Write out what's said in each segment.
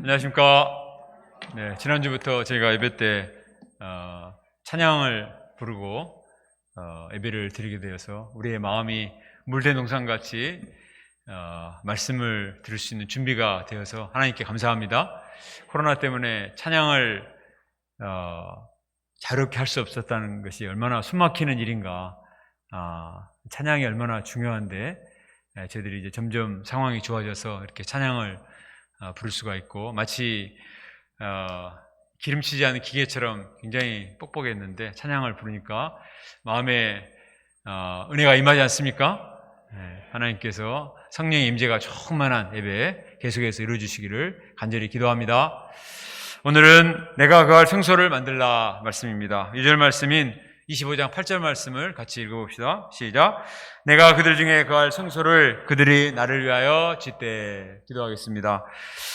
안녕하십니까. 네, 지난주부터 저희가 예배 때 찬양을 부르고 예배를 드리게 되어서 우리의 마음이 물된 동산같이 말씀을 들을 수 있는 준비가 되어서 하나님께 감사합니다. 코로나 때문에 찬양을 자유롭게 할 수 없었다는 것이 얼마나 숨막히는 일인가. 찬양이 얼마나 중요한데 저희들이 이제 점점 상황이 좋아져서 이렇게 찬양을 부를 수가 있고, 마치 기름치지 않은 기계처럼 굉장히 뻑뻑했는데 찬양을 부르니까 마음에 은혜가 임하지 않습니까? 하나님께서 성령의 임재가 충만한 예배 계속해서 이루어주시기를 간절히 기도합니다. 오늘은 내가 거할 성소를 만들라 말씀입니다. 2절 말씀인 25장 8절 말씀을 같이 읽어봅시다. 시작. 내가 그들 중에 거할 성소를 그들이 나를 위하여 짓되. 기도하겠습니다.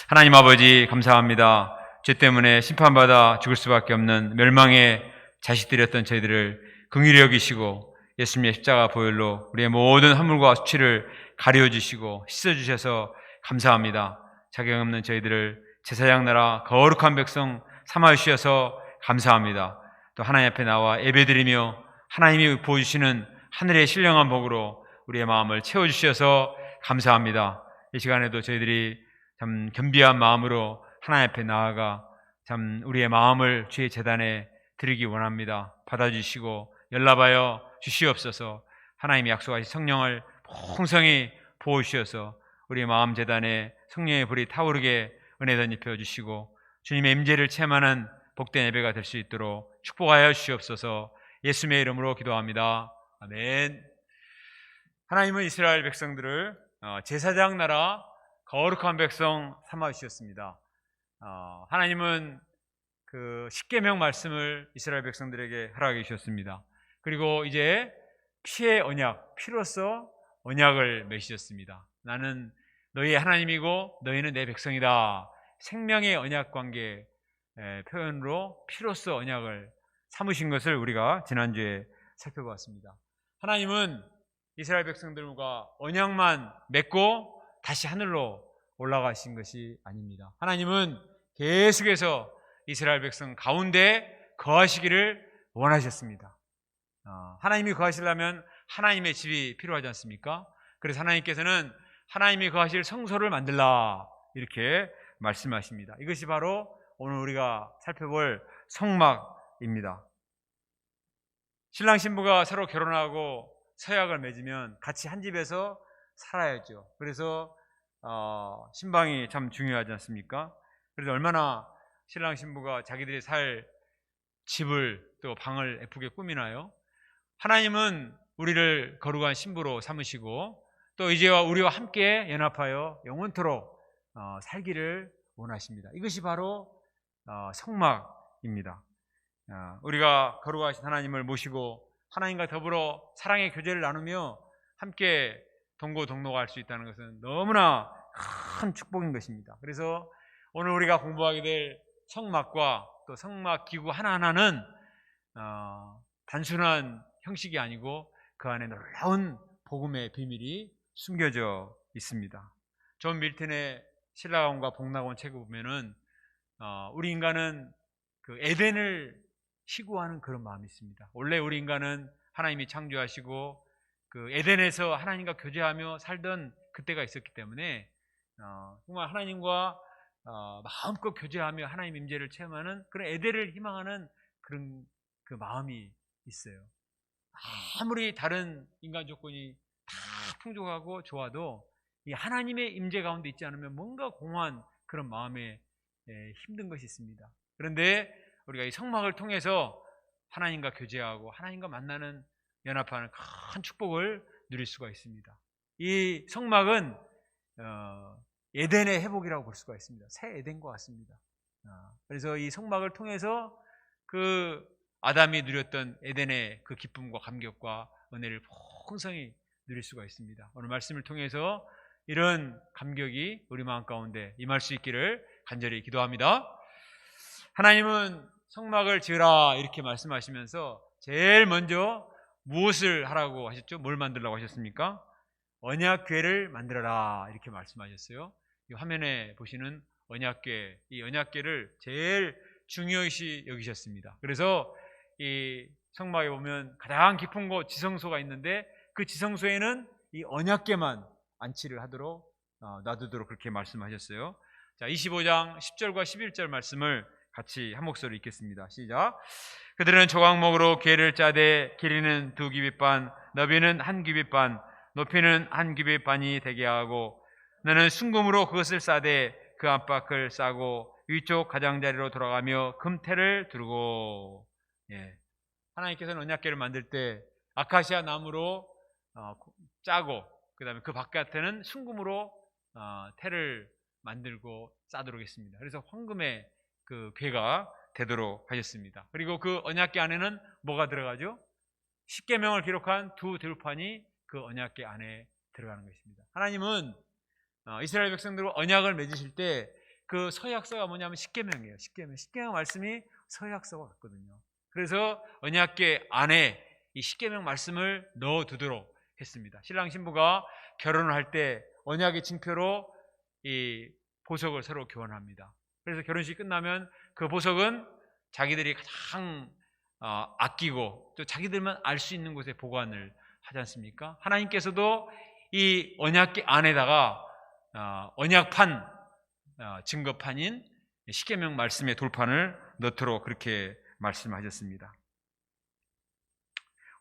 하나님 아버지 감사합니다. 죄 때문에 심판받아 죽을 수밖에 없는 멸망의 자식들이었던 저희들을 긍휼히 여기시고 예수님의 십자가 보혈로 우리의 모든 허물과 수치를 가려주시고 씻어주셔서 감사합니다. 자격 없는 저희들을 제사장 나라 거룩한 백성 삼아주셔서 감사합니다. 또 하나님 앞에 나와 예배드리며 하나님이 보여주시는 하늘의 신령한 복으로 우리의 마음을 채워주셔서 감사합니다. 이 시간에도 저희들이 참 겸비한 마음으로 하나님 앞에 나아가 참 우리의 마음을 주의 제단에 드리기 원합니다. 받아주시고 연락하여 주시옵소서. 하나님이 약속하신 성령을 풍성히 부어주셔서 우리의 마음 제단에 성령의 불이 타오르게 은혜 덧입혀 주시고 주님의 임재를 체험하는 복된 예배가 될 수 있도록 축복하여 주시옵소서. 예수님의 이름으로 기도합니다. 아멘. 하나님은 이스라엘 백성들을 제사장 나라 거룩한 백성 삼아 주셨습니다. 하나님은 그 십계명 말씀을 이스라엘 백성들에게 허락해 주셨습니다. 그리고 이제 피의 언약, 피로써 언약을 맺으셨습니다. 나는 너희의 하나님이고 너희는 내 백성이다. 생명의 언약 관계 표현으로 피로써 언약을 삼으신 것을 우리가 지난주에 살펴보았습니다. 하나님은 이스라엘 백성들과 언약만 맺고 다시 하늘로 올라가신 것이 아닙니다. 하나님은 계속해서 이스라엘 백성 가운데 거하시기를 원하셨습니다. 하나님이 거하시려면 하나님의 집이 필요하지 않습니까? 그래서 하나님께서는 하나님이 거하실 성소를 만들라 이렇게 말씀하십니다. 이것이 바로 오늘 우리가 살펴볼 성막입니다. 신랑 신부가 서로 결혼하고 서약을 맺으면 같이 한 집에서 살아야죠. 그래서 신방이 참 중요하지 않습니까? 그래서 얼마나 신랑 신부가 자기들이 살 집을 또 방을 예쁘게 꾸미나요? 하나님은 우리를 거룩한 신부로 삼으시고 또 이제와 우리와 함께 연합하여 영원토록 살기를 원하십니다. 이것이 바로 성막입니다. 우리가 거룩하신 하나님을 모시고 하나님과 더불어 사랑의 교제를 나누며 함께 동고동락할 수 있다는 것은 너무나 큰 축복인 것입니다. 그래서 오늘 우리가 공부하게 될 성막과 또 성막 기구 하나하나는 단순한 형식이 아니고 그 안에 놀라운 복음의 비밀이 숨겨져 있습니다. 존 밀턴의 신라곤과 복락곤 책을 보면은 우리 인간은 그 에덴을 희구하는 그런 마음이 있습니다. 원래 우리 인간은 하나님이 창조하시고 그 에덴에서 하나님과 교제하며 살던 그때가 있었기 때문에 정말 하나님과 마음껏 교제하며 하나님 임재를 체험하는 그런 에덴을 희망하는 그런 그 마음이 있어요. 아무리 다른 인간 조건이 다 풍족하고 좋아도 이 하나님의 임재 가운데 있지 않으면 뭔가 공허한 그런 마음에 힘든 것이 있습니다. 그런데 우리가 이 성막을 통해서 하나님과 교제하고 하나님과 만나는 연합하는 큰 축복을 누릴 수가 있습니다. 이 성막은 에덴의 회복이라고 볼 수가 있습니다. 새 에덴과 같습니다. 그래서 이 성막을 통해서 그 아담이 누렸던 에덴의 그 기쁨과 감격과 은혜를 풍성히 누릴 수가 있습니다. 오늘 말씀을 통해서 이런 감격이 우리 마음 가운데 임할 수 있기를 간절히 기도합니다. 하나님은 성막을 지으라 이렇게 말씀하시면서 제일 먼저 무엇을 하라고 하셨죠? 뭘 만들라고 하셨습니까? 언약궤를 만들어라 이렇게 말씀하셨어요. 이 화면에 보시는 언약궤, 이 언약궤를 제일 중요시 여기셨습니다. 그래서 이 성막에 보면 가장 깊은 곳 지성소가 있는데 그 지성소에는 이 언약궤만 안치를 하도록 놔두도록 그렇게 말씀하셨어요. 자, 25장 10절과 11절 말씀을 같이 한 목소리로 읽겠습니다. 시작. 그들은 조각목으로 궤를 짜되 길이는 2규빗 반, 너비는 1규빗 반, 높이는 1규빗 반이 되게 하고 너는 순금으로 그것을 싸되 그 안팎을 싸고 위쪽 가장자리로 돌아가며 금태를 두르고. 예. 하나님께서는 언약궤를 만들 때 아카시아 나무로 짜고 그 다음에 그 바깥에는 순금으로 태를 만들고 싸도록 했습니다. 그래서 황금의 그 궤가 되도록 하셨습니다. 그리고 그 언약궤 안에는 뭐가 들어가죠? 십계명을 기록한 2 들판이 그 언약궤 안에 들어가는 것입니다. 하나님은 이스라엘 백성들과 언약을 맺으실 때 그 서약서가 뭐냐면 십계명이에요. 십계명 말씀이 서약서와 같거든요. 그래서 언약궤 안에 이 십계명 말씀을 넣어두도록 했습니다. 신랑 신부가 결혼을 할 때 언약의 징표로 이 보석을 서로 교환합니다. 그래서 결혼식이 끝나면 그 보석은 자기들이 가장 아끼고 또 자기들만 알 수 있는 곳에 보관을 하지 않습니까? 하나님께서도 이 언약궤 안에다가 언약판, 증거판인 십계명 말씀의 돌판을 넣도록 그렇게 말씀하셨습니다.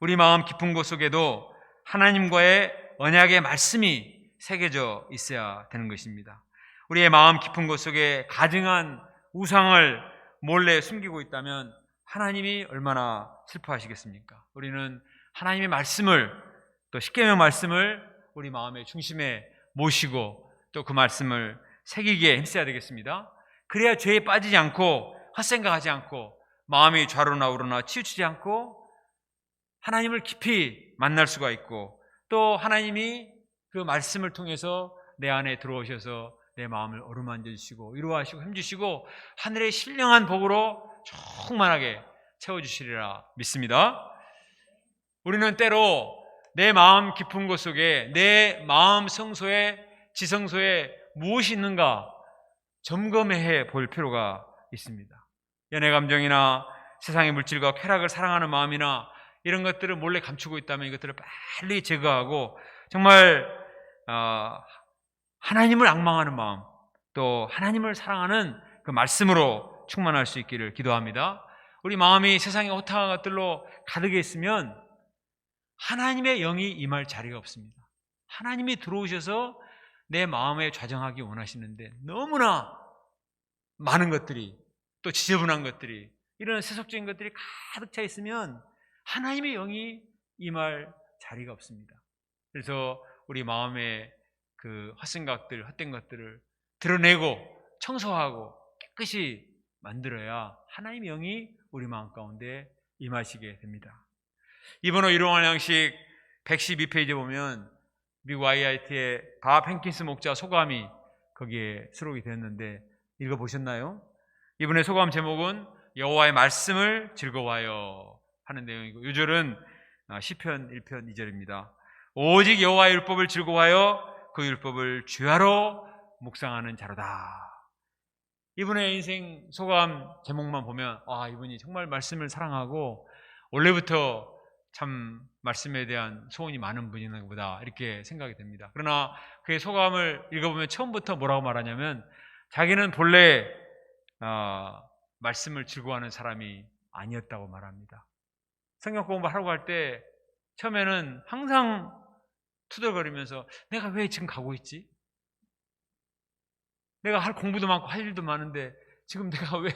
우리 마음 깊은 곳 속에도 하나님과의 언약의 말씀이 새겨져 있어야 되는 것입니다. 우리의 마음 깊은 곳 속에 가증한 우상을 몰래 숨기고 있다면 하나님이 얼마나 슬퍼하시겠습니까? 우리는 하나님의 말씀을, 또 십계명 말씀을 우리 마음의 중심에 모시고 또 그 말씀을 새기기에 힘써야 되겠습니다. 그래야 죄에 빠지지 않고 헛생각하지 않고 마음이 좌로나 우로나 치우치지 않고 하나님을 깊이 만날 수가 있고 또 하나님이 그 말씀을 통해서 내 안에 들어오셔서 내 마음을 어루만져 주시고 위로하시고 힘주시고 하늘의 신령한 복으로 충만하게 채워주시리라 믿습니다. 우리는 때로 내 마음 깊은 곳 속에 내 마음 성소에 지성소에 무엇이 있는가 점검해 볼 필요가 있습니다. 연애 감정이나 세상의 물질과 쾌락을 사랑하는 마음이나 이런 것들을 몰래 감추고 있다면 이것들을 빨리 제거하고 정말 하나님을 앙망하는 마음 또 하나님을 사랑하는 그 말씀으로 충만할 수 있기를 기도합니다. 우리 마음이 세상의 호탕한 것들로 가득해 있으면 하나님의 영이 임할 자리가 없습니다. 하나님이 들어오셔서 내 마음에 좌정하기 원하시는데 너무나 많은 것들이 또 지저분한 것들이 이런 세속적인 것들이 가득 차 있으면 하나님의 영이 임할 자리가 없습니다. 그래서 우리 마음에 그 헛생각들, 헛된 것들을 드러내고 청소하고 깨끗이 만들어야 하나님의 영이 우리 마음 가운데 임하시게 됩니다. 이번호 일용할 양식 112페이지에 보면 미국 IIT의 밥 헨킨스 목자 소감이 거기에 수록이 됐는데 읽어보셨나요? 이번에 소감 제목은 여호와의 말씀을 즐거워하여 하는 내용이고 요절은 시편 1편 2절입니다. 오직 여호와의 율법을 즐거워하여 그 율법을 주야로 묵상하는 자로다. 이분의 인생 소감 제목만 보면 이분이 정말 말씀을 사랑하고 원래부터 참 말씀에 대한 소원이 많은 분이나 보다 이렇게 생각이 됩니다. 그러나 그의 소감을 읽어보면 처음부터 뭐라고 말하냐면 자기는 본래 말씀을 즐거워하는 사람이 아니었다고 말합니다. 성경 공부하려고 할 때 처음에는 항상 투덜거리면서 내가 왜 지금 가고 있지? 내가 할 공부도 많고 할 일도 많은데 지금 내가 왜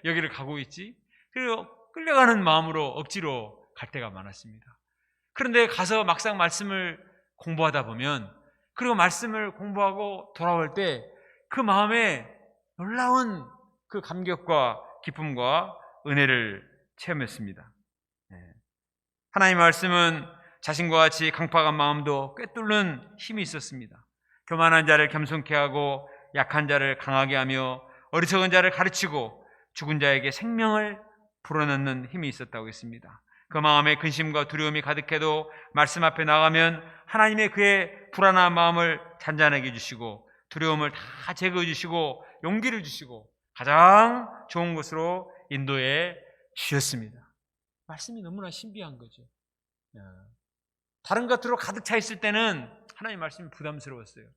여기를 가고 있지? 그리고 끌려가는 마음으로 억지로 갈 때가 많았습니다. 그런데 가서 막상 말씀을 공부하다 보면 그리고 말씀을 공부하고 돌아올 때 그 마음에 놀라운 그 감격과 기쁨과 은혜를 체험했습니다. 하나님의 말씀은 자신과 같이 강팍한 마음도 꿰뚫는 힘이 있었습니다. 교만한 자를 겸손케 하고 약한 자를 강하게 하며 어리석은 자를 가르치고 죽은 자에게 생명을 불어넣는 힘이 있었다고 했습니다. 그 마음에 근심과 두려움이 가득해도 말씀 앞에 나가면 하나님의 그의 불안한 마음을 잔잔하게 해주시고 두려움을 다 제거해 주시고 용기를 주시고 가장 좋은 곳으로 인도해 주셨습니다. 말씀이 너무나 신비한 거죠. 다른 것들로 가득 차 있을 때는 하나님 말씀이 부담스러웠어요.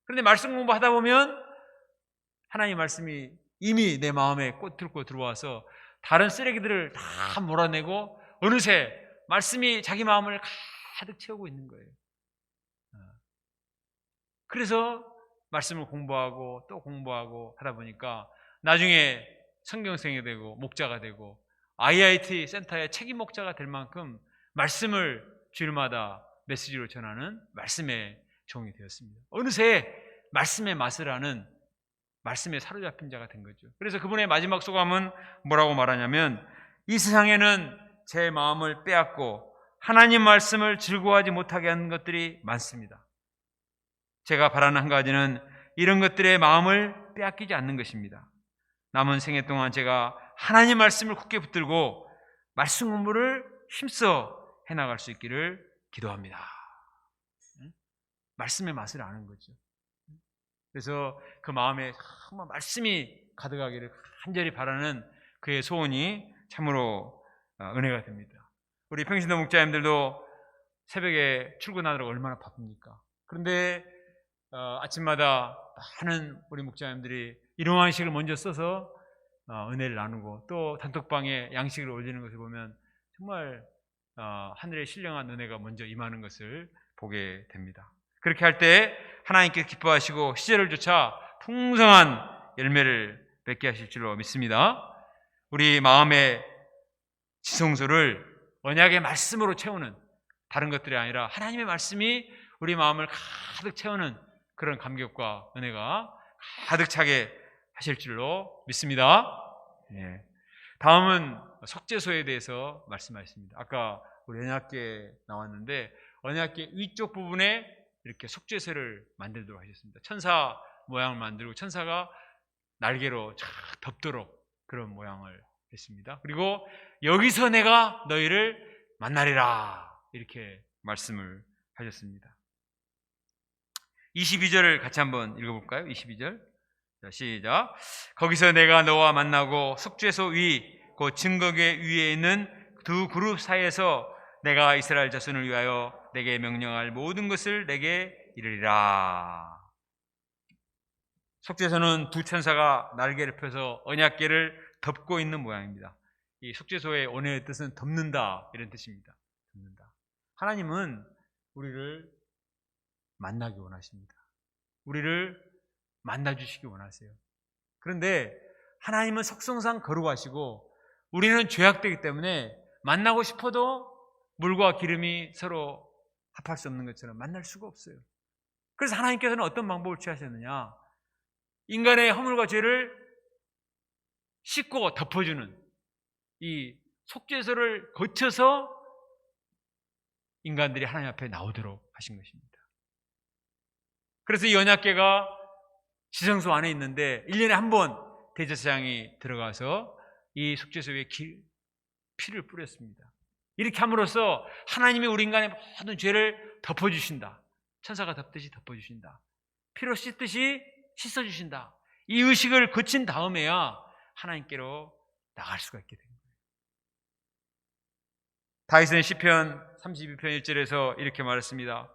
그런데 말씀 공부하다 보면 하나님 말씀이 이미 내 마음에 꽃 들고 들어와서 다른 쓰레기들을 다 몰아내고 어느새 말씀이 자기 마음을 가득 채우고 있는 거예요. 그래서 말씀을 공부하고 또 공부하고 하다 보니까 나중에 성경생이 되고 목자가 되고 IIT 센터의 책임 목자가 될 만큼 말씀을 주일마다 메시지로 전하는 말씀의 종이 되었습니다. 어느새 말씀의 맛을 아는 말씀에 사로잡힌 자가 된 거죠. 그래서 그분의 마지막 소감은 뭐라고 말하냐면 이 세상에는 제 마음을 빼앗고 하나님 말씀을 즐거워하지 못하게 하는 것들이 많습니다. 제가 바라는 한 가지는 이런 것들의 마음을 빼앗기지 않는 것입니다. 남은 생애 동안 제가 하나님 말씀을 굳게 붙들고 말씀 공부를 힘써 해나갈 수 있기를 기도합니다. 말씀의 맛을 아는 거죠. 그래서 그 마음에 정말 말씀이 가득하기를 간절히 바라는 그의 소원이 참으로 은혜가 됩니다. 우리 평신도 목자님들도 새벽에 출근하느라고 얼마나 바쁩니까? 그런데 아침마다 많은 우리 목자님들이 일용양식을 먼저 써서 은혜를 나누고 또 단톡방에 양식을 올리는 것을 보면 정말 하늘의 신령한 은혜가 먼저 임하는 것을 보게 됩니다. 그렇게 할 때 하나님께서 기뻐하시고 시절을 쫓아 풍성한 열매를 맺게 하실 줄로 믿습니다. 우리 마음의 지성소를 언약의 말씀으로 채우는, 다른 것들이 아니라 하나님의 말씀이 우리 마음을 가득 채우는 그런 감격과 은혜가 가득 차게 하실 줄로 믿습니다. 다음은 속죄소에 대해서 말씀하셨습니다. 아까 우리 언약궤 나왔는데 언약궤 위쪽 부분에 이렇게 속죄소를 만들도록 하셨습니다. 천사 모양을 만들고 천사가 날개로 쫙 덮도록 그런 모양을 했습니다. 그리고 여기서 내가 너희를 만나리라 이렇게 말씀을 하셨습니다. 22절을 같이 한번 읽어볼까요? 22절. 자, 시작. 거기서 내가 너와 만나고 속죄소 위, 곧 증거궤 위에 있는 두 그룹 사이에서 내가 이스라엘 자손을 위하여 내게 명령할 모든 것을 내게 이르리라. 속죄소는 두 천사가 날개를 펴서 언약궤를 덮고 있는 모양입니다. 이 속죄소의 원어의 뜻은 덮는다 이런 뜻입니다. 덮는다. 하나님은 우리를 만나기 원하십니다. 우리를 만나주시기 원하세요. 그런데 하나님은 속성상 거룩하시고 우리는 죄악되기 때문에 만나고 싶어도 물과 기름이 서로 합할 수 없는 것처럼 만날 수가 없어요. 그래서 하나님께서는 어떤 방법을 취하셨느냐? 인간의 허물과 죄를 씻고 덮어주는 이 속죄소를 거쳐서 인간들이 하나님 앞에 나오도록 하신 것입니다. 그래서 이 언약궤가 지성소 안에 있는데 1년에 한 번 대제사장이 들어가서 이 속죄소에 피를 뿌렸습니다. 이렇게 함으로써 하나님이 우리 인간의 모든 죄를 덮어주신다. 천사가 덮듯이 덮어주신다. 피로 씻듯이 씻어주신다. 이 의식을 거친 다음에야 하나님께로 나갈 수가 있게 된 거예요. 다윗은 시편 32편 1절에서 이렇게 말했습니다.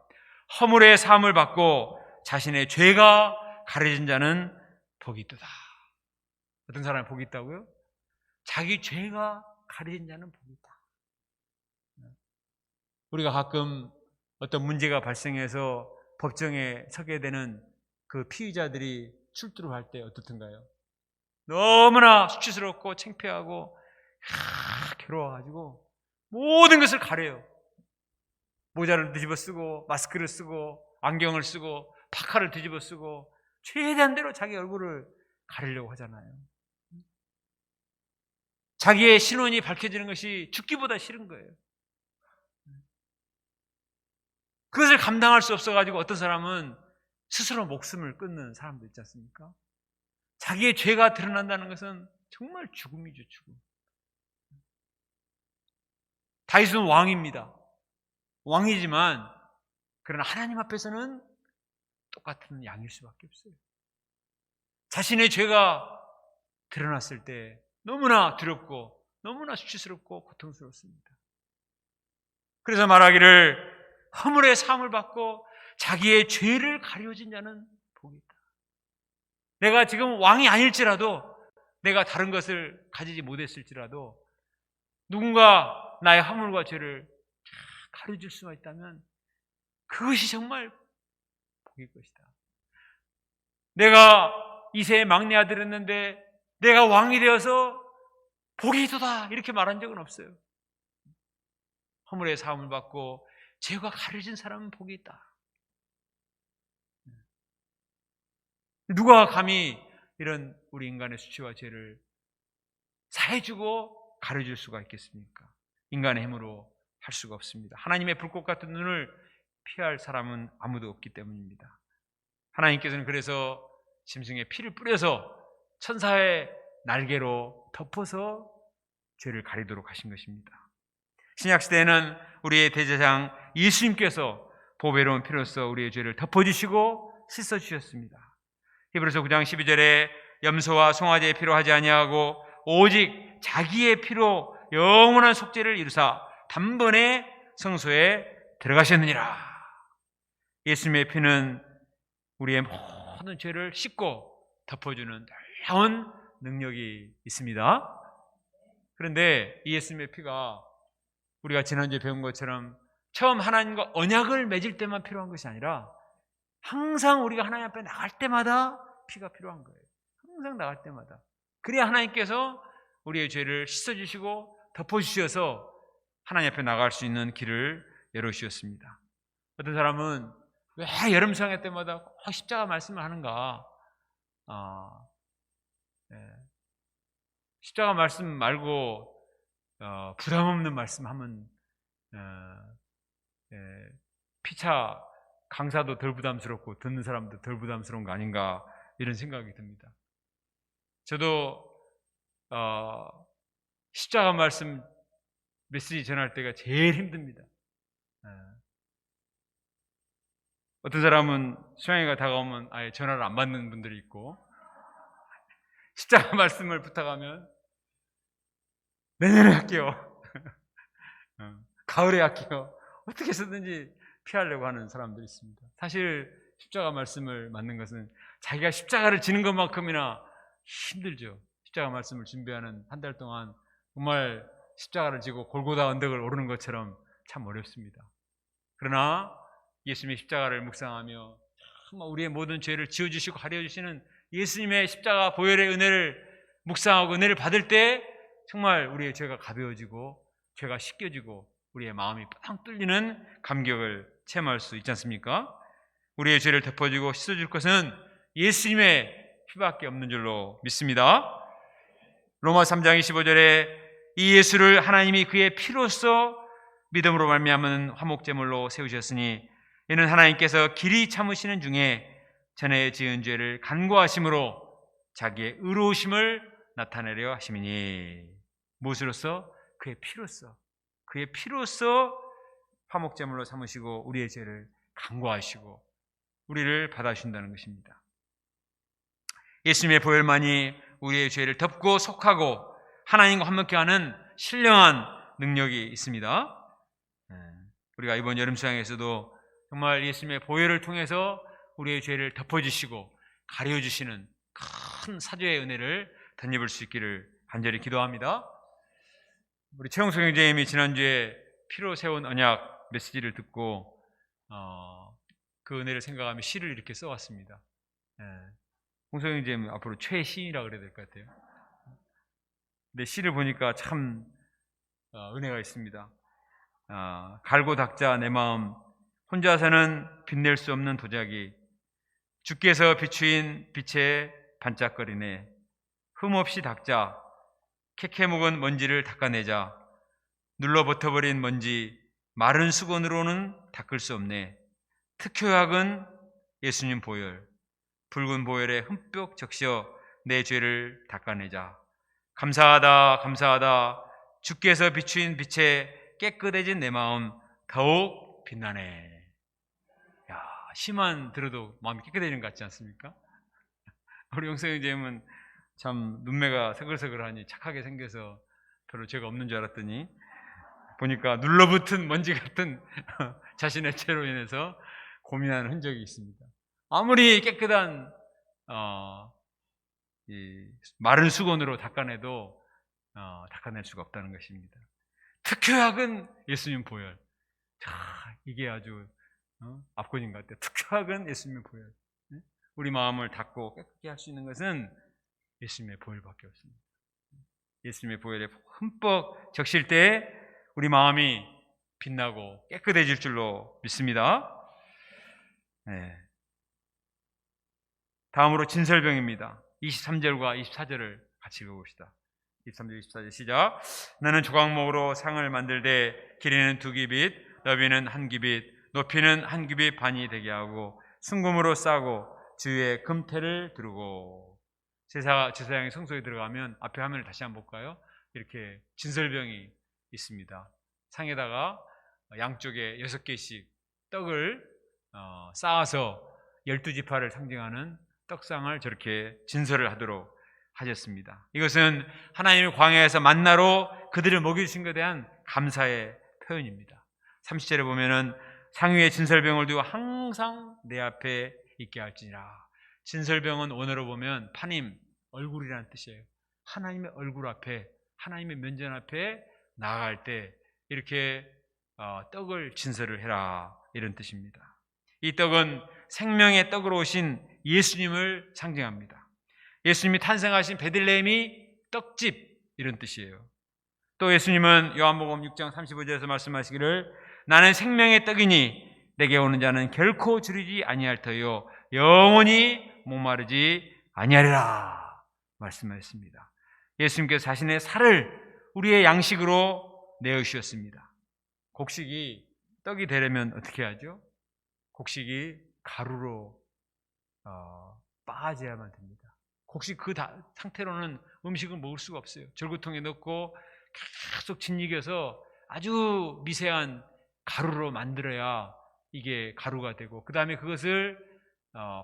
허물의 사함을 받고 자신의 죄가 가려진 자는 복이 있도다. 어떤 사람이 복이 있다고요? 자기 죄가 가려진 자는 복이 있다. 우리가 가끔 어떤 문제가 발생해서 법정에 서게 되는 그 피의자들이 출두를 할 때 어떻든가요? 너무나 수치스럽고 창피하고 괴로워가지고 모든 것을 가려요. 모자를 뒤집어 쓰고 마스크를 쓰고 안경을 쓰고 파카를 뒤집어 쓰고 최대한 대로 자기 얼굴을 가리려고 하잖아요. 자기의 신원이 밝혀지는 것이 죽기보다 싫은 거예요. 그것을 감당할 수 없어가지고 어떤 사람은 스스로 목숨을 끊는 사람도 있지 않습니까? 자기의 죄가 드러난다는 것은 정말 죽음이죠, 죽음. 다윗은 왕입니다. 왕이지만 그러나 하나님 앞에서는 똑같은 양일 수밖에 없어요. 자신의 죄가 드러났을 때 너무나 두렵고 너무나 수치스럽고 고통스럽습니다. 그래서 말하기를 허물의 사함을 받고 자기의 죄를 가려진 자는 복이 있다. 내가 지금 왕이 아닐지라도, 내가 다른 것을 가지지 못했을지라도 누군가 나의 허물과 죄를 가려줄 수가 있다면 그것이 정말 복일 것이다. 내가 이세의 막내 아들이었는데 내가 왕이 되어서 복이 있도다 이렇게 말한 적은 없어요. 허물의 사함을 받고 죄가 가려진 사람은 복이 있다. 누가 감히 이런 우리 인간의 수치와 죄를 사해주고 가려줄 수가 있겠습니까? 인간의 힘으로 할 수가 없습니다. 하나님의 불꽃 같은 눈을 피할 사람은 아무도 없기 때문입니다. 하나님께서는 그래서 짐승의 피를 뿌려서 천사의 날개로 덮어서 죄를 가리도록 하신 것입니다. 신약시대에는 우리의 대제사장 예수님께서 보배로운 피로써 우리의 죄를 덮어주시고 씻어주셨습니다. 히브리서 9장 12절에 염소와 송아지의 피로 하지 아니하고 오직 자기의 피로 영원한 속죄를 이루사 단번에 성소에 들어가셨느니라. 예수님의 피는 우리의 모든 죄를 씻고 덮어주는 놀라운 능력이 있습니다. 그런데 이 예수님의 피가 우리가 지난주에 배운 것처럼 처음 하나님과 언약을 맺을 때만 필요한 것이 아니라 항상 우리가 하나님 앞에 나갈 때마다 피가 필요한 거예요. 항상 나갈 때마다. 그래야 하나님께서 우리의 죄를 씻어주시고 덮어주셔서 하나님 앞에 나갈 수 있는 길을 열어주셨습니다. 어떤 사람은 왜 여름 성회 때마다 꼭 십자가 말씀을 하는가? 십자가 말씀 말고 부담 없는 말씀 하면 피차 강사도 덜 부담스럽고 듣는 사람도 덜 부담스러운 거 아닌가 이런 생각이 듭니다. 저도 십자가 말씀 메시지 전할 때가 제일 힘듭니다. 어떤 사람은 수양회가 다가오면 아예 전화를 안 받는 분들이 있고, 십자가 말씀을 부탁하면 내년에 할게요. 가을에 할게요. 어떻게 해서든지 피하려고 하는 사람들이 있습니다. 사실 십자가 말씀을 맡는 것은 자기가 십자가를 지는 것만큼이나 힘들죠. 십자가 말씀을 준비하는 한 달 동안 정말 십자가를 지고 골고다 언덕을 오르는 것처럼 참 어렵습니다. 그러나 예수님의 십자가를 묵상하며 정말 우리의 모든 죄를 지어주시고 가려주시는 예수님의 십자가 보혈의 은혜를 묵상하고 은혜를 받을 때 정말 우리의 죄가 가벼워지고 죄가 씻겨지고 우리의 마음이 뻥 뚫리는 감격을 체험할 수 있지 않습니까? 우리의 죄를 덮어주고 씻어줄 것은 예수님의 피밖에 없는 줄로 믿습니다. 로마 3장 25절에 이 예수를 하나님이 그의 피로써 믿음으로 말미암은 화목제물로 세우셨으니 이는 하나님께서 길이 참으시는 중에 전에 지은 죄를 간구하심으로 자기의 의로우심을 나타내려 하심이니. 무엇으로써? 그의 피로써. 그의 피로써 화목제물로 삼으시고 우리의 죄를 간구하시고 우리를 받아주신다는 것입니다. 예수님의 보혈만이 우리의 죄를 덮고 속하고 하나님과 화목케 하는 신령한 능력이 있습니다. 우리가 이번 여름 수양에서도 정말 예수님의 보혈을 통해서 우리의 죄를 덮어주시고 가려주시는 큰 사죄의 은혜를 덧입을 수 있기를 간절히 기도합니다. 우리 최영석 형제님이 지난주에 피로 세운 언약 메시지를 듣고 그 은혜를 생각하며 시를 이렇게 써왔습니다. 홍석 형제님 앞으로 최시인이라고 그래야 될 것 같아요. 근데 시를 보니까 참 은혜가 있습니다. 갈고 닦자 내 마음 혼자서는 빛낼 수 없는 도자기 주께서 비추인 빛에 반짝거리네. 흠없이 닦자 캐캐 묵은 먼지를 닦아내자. 눌러 버텨버린 먼지 마른 수건으로는 닦을 수 없네. 특효약은 예수님 보혈 붉은 보혈에 흠뻑 적셔 내 죄를 닦아내자. 감사하다 감사하다 주께서 비추인 빛에 깨끗해진 내 마음 더욱 빛나네. 야, 시만 들어도 마음이 깨끗해지는 것 같지 않습니까? 우리 용성 형제님은 참 눈매가 서글서글하니 착하게 생겨서 별로 죄가 없는 줄 알았더니 보니까 눌러붙은 먼지 같은 자신의 죄로 인해서 고민하는 흔적이 있습니다. 아무리 깨끗한 이 마른 수건으로 닦아내도 닦아낼 수가 없다는 것입니다. 특효약은 예수님 보혈. 자, 이게 아주 압권인 것 같아요. 특효약은 예수님의 보혈. 우리 마음을 닦고 깨끗게 할 수 있는 것은 예수님의 보혈밖에 없습니다. 예수님의 보혈에 흠뻑 적실 때 우리 마음이 빛나고 깨끗해질 줄로 믿습니다. 네. 다음으로 진설병입니다. 23절과 24절을 같이 읽어봅시다. 23절, 24절 시작. 나는 조각목으로 상을 만들되 길이는 2규빗, 너비는 1규빗, 높이는 1규빗 반이 되게 하고 순금으로 싸고 주위에 금태를 두르고. 제사장이 성소에 들어가면 앞에 화면을 다시 한번 볼까요? 이렇게 진설병이 있습니다. 상에다가 양쪽에 6개씩 떡을 쌓아서 12지파를 상징하는 떡상을 저렇게 진설을 하도록 하셨습니다. 이것은 하나님의 광야에서 만나로 그들을 먹여주신 것에 대한 감사의 표현입니다. 30절에 보면은 상 위에 진설병을 두고 항상 내 앞에 있게 할지니라. 진설병은 원어로 보면 파님, 얼굴이라는 뜻이에요. 하나님의 얼굴 앞에, 하나님의 면전 앞에 나아갈 때 이렇게 떡을 진설을 해라, 이런 뜻입니다. 이 떡은 생명의 떡으로 오신 예수님을 상징합니다. 예수님이 탄생하신 베들레헴이 떡집, 이런 뜻이에요. 또 예수님은 요한복음 6장 35절에서 말씀하시기를 나는 생명의 떡이니 내게 오는 자는 결코 줄이지 아니할 터요 영원히 목마르지 아니하리라 말씀하셨습니다. 예수님께서 자신의 살을 우리의 양식으로 내어주셨습니다. 곡식이 떡이 되려면 어떻게 하죠? 곡식이 가루로 빻아져야만 됩니다. 곡식 그 상태로는 음식을 먹을 수가 없어요. 절구통에 넣고 계속 짓이겨서 아주 미세한 가루로 만들어야 이게 가루가 되고, 그 다음에 그것을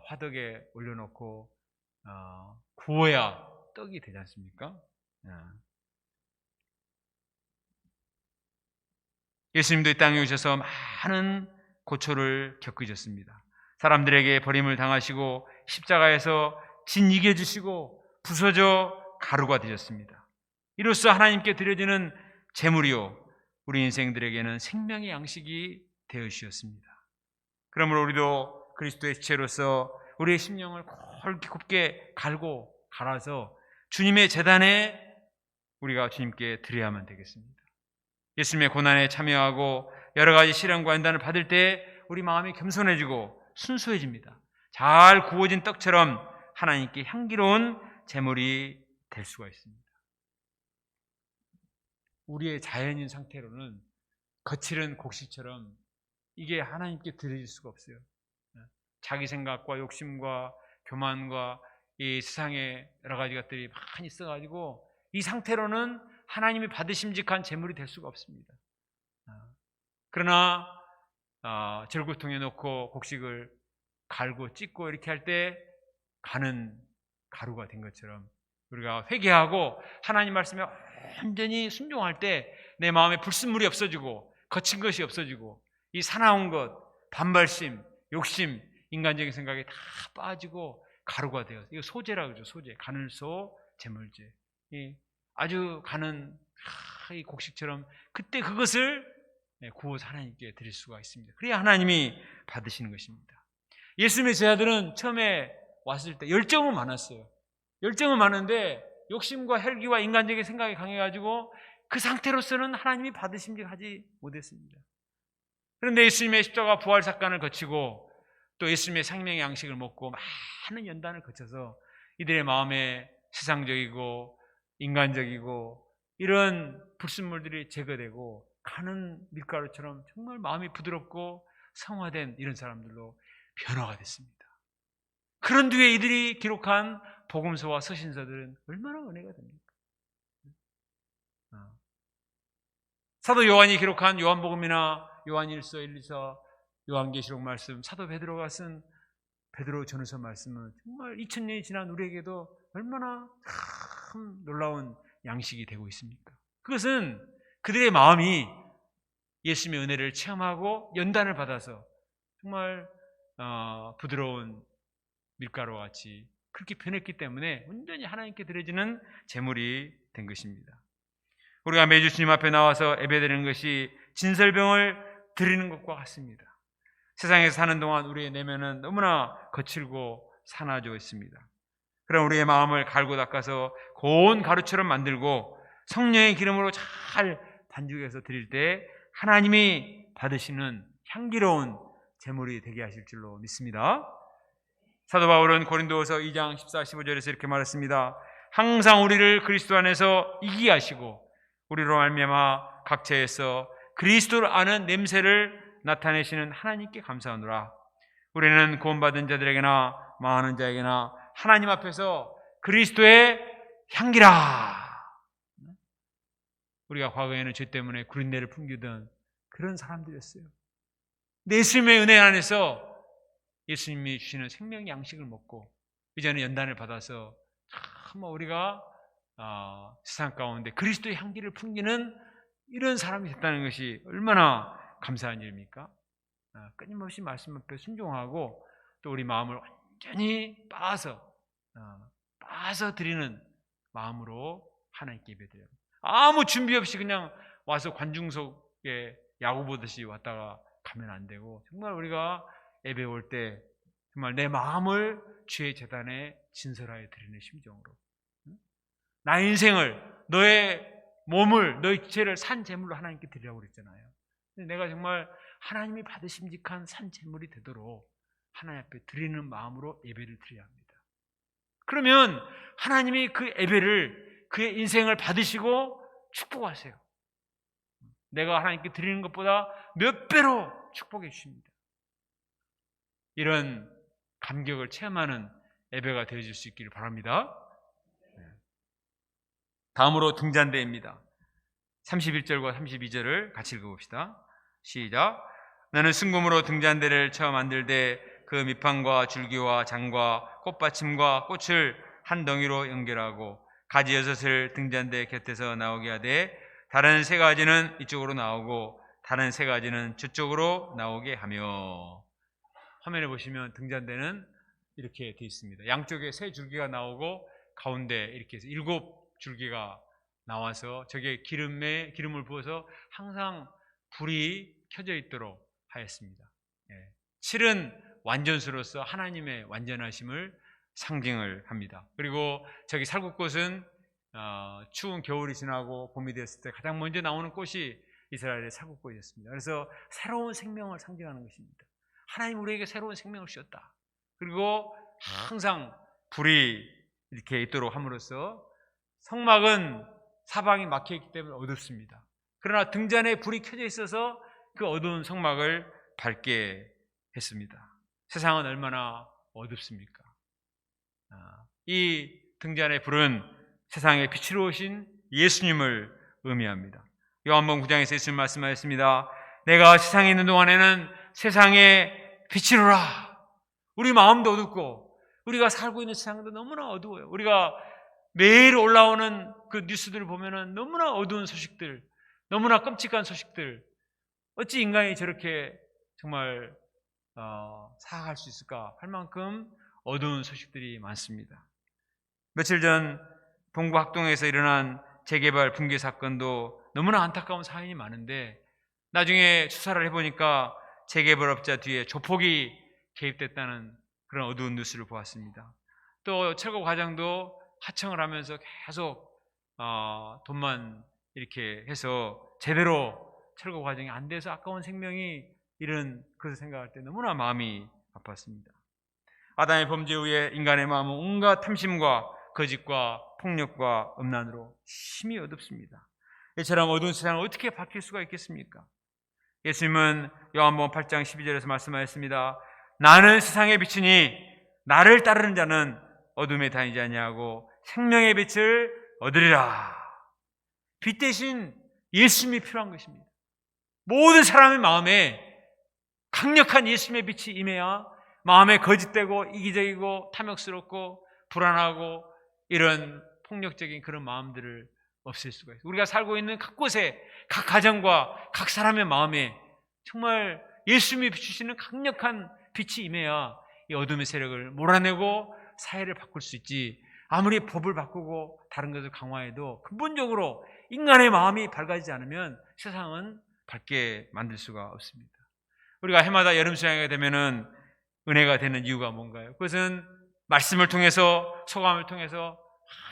화덕에 올려놓고 구워야 떡이 되지 않습니까? 예수님도 이 땅에 오셔서 많은 고초를 겪으셨습니다. 사람들에게 버림을 당하시고 십자가에서 진이겨 주시고 부서져 가루가 되셨습니다. 이로써 하나님께 드려지는 제물이요 우리 인생들에게는 생명의 양식이 되어 주셨습니다. 그러므로 우리도 그리스도의 지체로서 우리의 심령을 곱게 갈아서 주님의 제단에 우리가 주님께 드려야만 되겠습니다. 예수님의 고난에 참여하고 여러 가지 시련과 연단을 받을 때 우리 마음이 겸손해지고 순수해집니다. 잘 구워진 떡처럼 하나님께 향기로운 제물이 될 수가 있습니다. 우리의 자연인 상태로는 거칠은 곡식처럼 이게 하나님께 드려질 수가 없어요. 자기 생각과 욕심과 교만과 이 세상에 여러 가지 것들이 많이 있어가지고 이 상태로는 하나님이 받으심직한 제물이 될 수가 없습니다. 그러나 절구통에 넣고 곡식을 갈고 찢고 이렇게 할 때 가는 가루가 된 것처럼 우리가 회개하고 하나님 말씀에 완전히 순종할 때 내 마음에 불순물이 없어지고 거친 것이 없어지고 이 사나운 것, 반발심, 욕심, 인간적인 생각이 다 빠지고 가루가 되어서, 이거 소재라고 그러죠. 소재, 가늘소, 제물제. 아주 가는 이 곡식처럼 그때 그것을 구워서 하나님께 드릴 수가 있습니다. 그래야 하나님이 받으시는 것입니다. 예수님의 제자들은 처음에 왔을 때 열정은 많았어요. 열정은 많은데 욕심과 혈기와 인간적인 생각이 강해가지고 그 상태로서는 하나님이 받으심직하지 못했습니다. 그런데 예수님의 십자가 부활 사건을 거치고 또 예수님의 생명의 양식을 먹고 많은 연단을 거쳐서 이들의 마음에 세상적이고 인간적이고 이런 불순물들이 제거되고 가는 밀가루처럼 정말 마음이 부드럽고 성화된 이런 사람들로 변화가 됐습니다. 그런 뒤에 이들이 기록한 복음서와 서신서들은 얼마나 은혜가 됩니까? 사도 요한이 기록한 요한복음이나 요한일서, 1, 2서, 요한계시록 말씀, 사도 베드로가 쓴 베드로 전후서 말씀은 정말 2000년이 지난 우리에게도 얼마나 참 놀라운 양식이 되고 있습니까? 그것은 그들의 마음이 예수님의 은혜를 체험하고 연단을 받아서 정말 부드러운 밀가루와 같이 그렇게 변했기 때문에 온전히 하나님께 드려지는 제물이 된 것입니다. 우리가 매주 주님 앞에 나와서 예배드리는 것이 진설병을 드리는 것과 같습니다. 세상에서 사는 동안 우리의 내면은 너무나 거칠고 사나워져 있습니다. 그럼 우리의 마음을 갈고 닦아서 고운 가루처럼 만들고 성령의 기름으로 잘 반죽해서 드릴 때 하나님이 받으시는 향기로운 제물이 되게 하실 줄로 믿습니다. 사도 바울은 고린도후서 2장 14, 15절에서 이렇게 말했습니다. 항상 우리를 그리스도 안에서 이기게 하시고 우리로 말미암아 각처에서 그리스도를 아는 냄새를 나타내시는 하나님께 감사하노라. 우리는 구원받은 자들에게나 망하는 자에게나 하나님 앞에서 그리스도의 향기라. 우리가 과거에는 죄 때문에 구린내를 품기던 그런 사람들이었어요. 근데 예수님의 은혜 안에서 예수님이 주시는 생명 양식을 먹고 이제는 연단을 받아서 참 우리가 세상 가운데 그리스도의 향기를 풍기는 이런 사람이 됐다는 것이 얼마나 감사한 일입니까? 끊임없이 말씀 앞에 순종하고 또 우리 마음을 완전히 빻아서 드리는 마음으로 하나님께 예배드려요. 아무 준비 없이 그냥 와서 관중석에 야구 보듯이 왔다가 가면 안 되고 정말 우리가 예배 올 때 정말 내 마음을 주의 제단에 진설하여 드리는 심정으로 나의 인생을 너의 몸을 너의 지체를 산 제물로 하나님께 드리라고 그랬잖아요. 내가 정말 하나님이 받으심직한 산 제물이 되도록 하나님 앞에 드리는 마음으로 예배를 드려야 합니다. 그러면 하나님이 그 예배를 그의 인생을 받으시고 축복하세요. 내가 하나님께 드리는 것보다 몇 배로 축복해 주십니다. 이런 감격을 체험하는 예배가 되어줄 수 있기를 바랍니다. 다음으로 등잔대입니다. 31절과 32절을 같이 읽어봅시다. 시작. 너는 순금으로 등잔대를 처음 만들되 그 밑판과 줄기와 장과 꽃받침과 꽃을 한 덩이로 연결하고 가지 6을 등잔대 곁에서 나오게 하되 다른 3가지는 이쪽으로 나오고 다른 3가지는 저쪽으로 나오게 하며. 화면에 보시면 등잔대는 이렇게 되어 있습니다. 양쪽에 3줄기가 나오고 가운데 이렇게 해서 7줄기가 나와서 저게 기름을 부어서 항상 불이 켜져 있도록 하였습니다. 7은 완전수로서 하나님의 완전하심을 상징을 합니다. 그리고 저기 살구꽃은 추운 겨울이 지나고 봄이 되었을 때 가장 먼저 나오는 꽃이 이스라엘의 살구꽃이었습니다. 그래서 새로운 생명을 상징하는 것입니다. 하나님 우리에게 새로운 생명을 주셨다. 그리고 항상 불이 이렇게 있도록 함으로써 성막은 사방이 막혀있기 때문에 어둡습니다. 그러나 등잔에 불이 켜져 있어서 그 어두운 성막을 밝게 했습니다. 세상은 얼마나 어둡습니까? 이 등잔의 불은 세상에 빛으로 오신 예수님을 의미합니다. 요한복음 9장에서 예수님 말씀하셨습니다. 내가 세상에 있는 동안에는 세상의 빛이로라. 우리 마음도 어둡고 우리가 살고 있는 세상도 너무나 어두워요. 우리가 매일 올라오는 그 뉴스들을 보면은 너무나 어두운 소식들, 너무나 끔찍한 소식들, 어찌 인간이 저렇게 정말 살아갈 수 있을까 할 만큼 어두운 소식들이 많습니다. 며칠 전 동구 학동에서 일어난 재개발 붕괴 사건도 너무나 안타까운 사연이 많은데 나중에 수사를 해보니까 재개발업자 뒤에 조폭이 개입됐다는 그런 어두운 뉴스를 보았습니다. 또 철거 과정도 하청을 하면서 계속 돈만 이렇게 해서 제대로 철거 과정이 안 돼서 아까운 생명이 이런 것을 생각할 때 너무나 마음이 아팠습니다. 아담의 범죄 후에 인간의 마음은 온갖 탐심과 거짓과 폭력과 음란으로 심히 어둡습니다. 이처럼 어두운 세상을 어떻게 바뀔 수가 있겠습니까? 예수님은 요한복음 8장 12절에서 말씀하셨습니다. 나는 세상의 빛이니 나를 따르는 자는 어둠에 다니지 아니하고 생명의 빛을 얻으리라. 빛 대신 예수님이 필요한 것입니다. 모든 사람의 마음에 강력한 예수님의 빛이 임해야 마음에 거짓되고 이기적이고 탐욕스럽고 불안하고 이런 폭력적인 그런 마음들을 없앨 수가 있어요. 우리가 살고 있는 각 곳에, 각 가정과 각 사람의 마음에 정말 예수님이 비추시는 강력한 빛이 임해야 이 어둠의 세력을 몰아내고 사회를 바꿀 수 있지. 아무리 법을 바꾸고 다른 것을 강화해도 근본적으로 인간의 마음이 밝아지지 않으면 세상은 밝게 만들 수가 없습니다. 우리가 해마다 여름 수양회가 되면은 은혜가 되는 이유가 뭔가요? 그것은 말씀을 통해서, 소감을 통해서,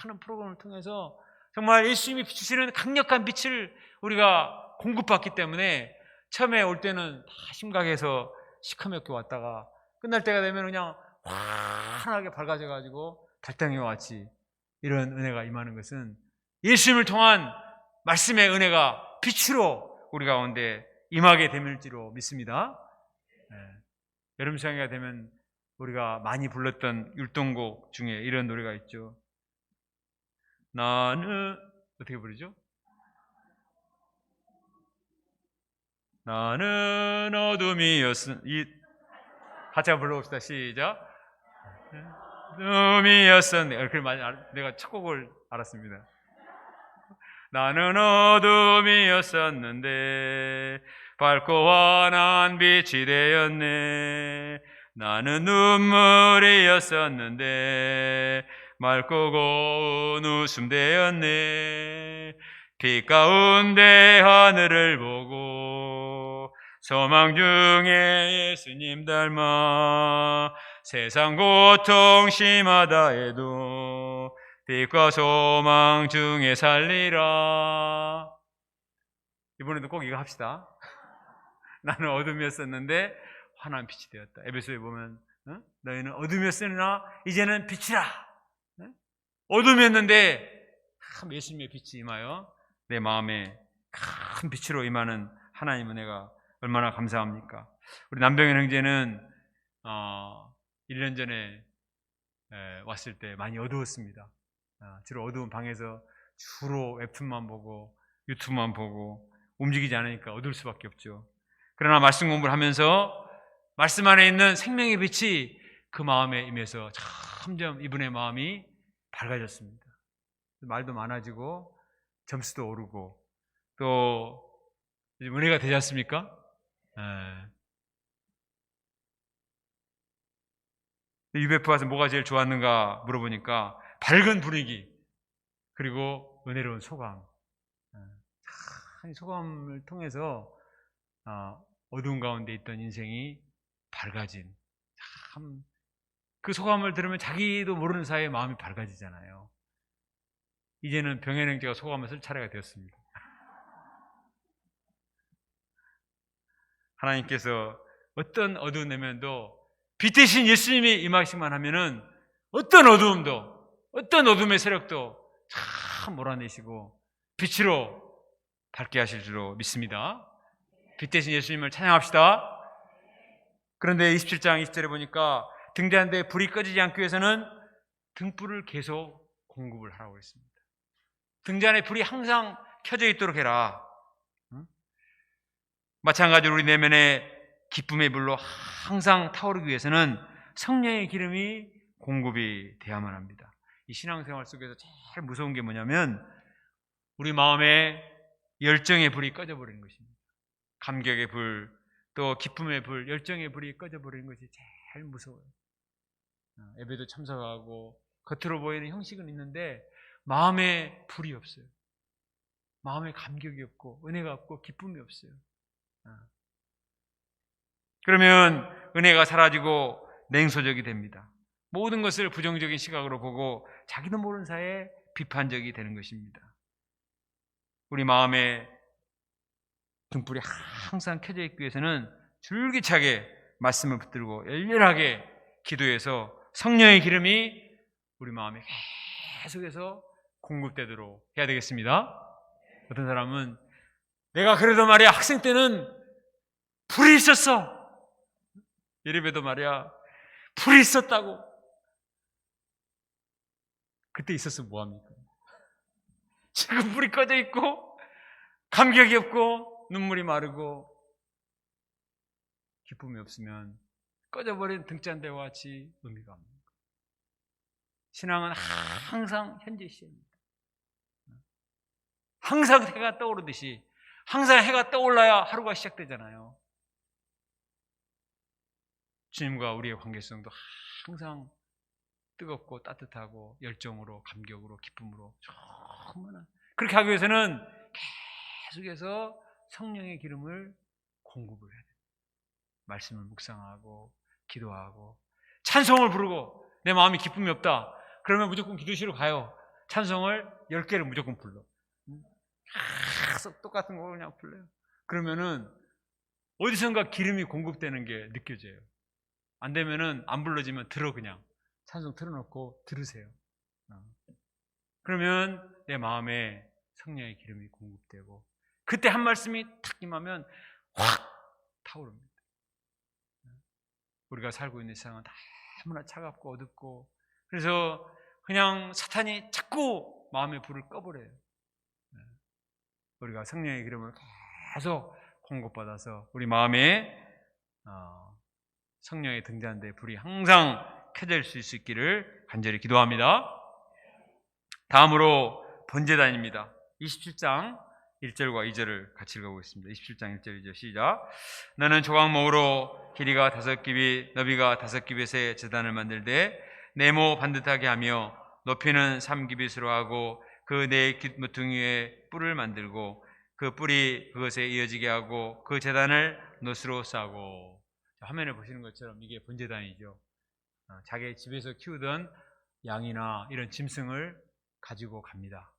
많은 프로그램을 통해서 정말 예수님이 비추시는 강력한 빛을 우리가 공급받기 때문에 처음에 올 때는 다 심각해서 시커멓게 왔다가 끝날 때가 되면 그냥 환하게 밝아져가지고 달덩이와 같이 이런 은혜가 임하는 것은 예수님을 통한 말씀의 은혜가 빛으로 우리 가운데 임하게 됨일지로 믿습니다. 여름 수양회가 되면 우리가 많이 불렀던 율동곡 중에 이런 노래가 있죠. 나는 어떻게 부르죠? 나는 어둠이었으니 같이 한번 불러봅시다. 시작. 어둠이었었네. 내가 첫 곡을 알았습니다. 나는 어둠이었었는데 밝고 환한 빛이 되었네. 나는 눈물이었었는데 맑고 고운 웃음 되었네. 빛 가운데 하늘을 보고 소망 중에 예수님 닮아 세상 고통 심하다 해도 빛과 소망 중에 살리라. 이번에도 꼭 이거 합시다. 나는 어둠이었었는데 환한 빛이 되었다. 에베소에 보면 너희는 어둠이었으나 이제는 빛이라. 어둠이었는데 참 예수님의 빛이 임하여 내 마음에 큰 빛으로 임하는 하나님 은혜가 얼마나 감사합니까? 우리 남병현 형제는 1년 전에 왔을 때 많이 어두웠습니다. 주로 어두운 방에서 주로 웹툰만 보고 유튜브만 보고 움직이지 않으니까 어두울 수밖에 없죠. 그러나 말씀 공부를 하면서 말씀 안에 있는 생명의 빛이 그 마음에 임해서 점점 이분의 마음이 밝아졌습니다. 말도 많아지고 점수도 오르고 또 은혜가 되지 않습니까? UBF 와서 뭐가 제일 좋았는가 물어보니까 밝은 분위기 그리고 은혜로운 소감. 참 소감을 통해서 어두운 가운데 있던 인생이 밝아진 참 그 소감을 들으면 자기도 모르는 사이에 마음이 밝아지잖아요. 이제는 병현 형제가 소감을 쓸 차례가 되었습니다. 하나님께서 어떤 어두운 내면도 빛 대신 예수님이 임하시기만 하면은 어떤 어두움도 어떤 어둠의 세력도 참 몰아내시고 빛으로 밝게 하실 줄로 믿습니다. 빛 대신 예수님을 찬양합시다. 그런데 27장 20절에 보니까 등대한데 불이 꺼지지 않기 위해서는 등불을 계속 공급을 하라고 했습니다. 등잔에 불이 항상 켜져 있도록 해라. 마찬가지로 우리 내면의 기쁨의 불로 항상 타오르기 위해서는 성령의 기름이 공급이 돼야만 합니다. 이 신앙생활 속에서 제일 무서운 게 뭐냐면 우리 마음에 열정의 불이 꺼져버리는 것입니다. 감격의 불, 또 기쁨의 불, 열정의 불이 꺼져버리는 것이 제일 무서워요. 예배도 참석하고 겉으로 보이는 형식은 있는데 마음에 불이 없어요. 마음에 감격이 없고 은혜가 없고 기쁨이 없어요. 그러면 은혜가 사라지고 냉소적이 됩니다. 모든 것을 부정적인 시각으로 보고 자기도 모르는 사이에 비판적이 되는 것입니다. 우리 마음에 등불이 항상 켜져 있기 위해서는 줄기차게 말씀을 붙들고 열렬하게 기도해서 성령의 기름이 우리 마음에 계속해서 공급되도록 해야 되겠습니다. 어떤 사람은 내가 그래도 말이야 학생 때는 불이 있었어. 예배도 말이야 불이 있었다고. 그때 있었으면 뭐합니까? 지금 불이 꺼져 있고 감격이 없고 눈물이 마르고 기쁨이 없으면 꺼져버린 등잔대와 같이 의미가 없는 거예요. 신앙은 항상 현재 시입니다. 항상 해가 떠오르듯이 항상 해가 떠올라야 하루가 시작되잖아요. 주님과 우리의 관계성도 항상 뜨겁고 따뜻하고 열정으로 감격으로 기쁨으로 정말 그렇게 하기 위해서는 계속해서 성령의 기름을 공급을 해야 돼요. 말씀을 묵상하고 기도하고 찬송을 부르고 내 마음이 기쁨이 없다. 그러면 무조건 기도실로 가요. 찬송을 10개를 무조건 불러. 계속 똑같은 거 그냥 불러요. 그러면은 어디선가 기름이 공급되는 게 느껴져요. 안 되면은 안 불러지면 들어 그냥. 찬송 틀어놓고 들으세요. 그러면 내 마음에 성령의 기름이 공급되고 그때 한 말씀이 탁 임하면 확 타오릅니다. 우리가 살고 있는 세상은 너무나 차갑고 어둡고 그래서 그냥 사탄이 자꾸 마음의 불을 꺼버려요. 우리가 성령의 기름을 계속 공급받아서 우리 마음에 성령의 등잔대에 불이 항상 켜질 수 있기를 간절히 기도합니다. 다음으로 번제단입니다. 27장 1절과 2절을 같이 읽어보겠습니다. 27장 1절 2절 시작. 너는 조각목으로 길이가 5규빗 너비가 5규빗의 제단을 만들되 네모 반듯하게 하며 높이는 3규빗으로 하고 그 네 모퉁이에 뿔을 만들고 그 뿔이 그것에 이어지게 하고 그 제단을 놋으로 싸고. 화면에 보시는 것처럼 이게 번제단이죠. 자기 집에서 키우던 양이나 이런 짐승을 가지고 갑니다.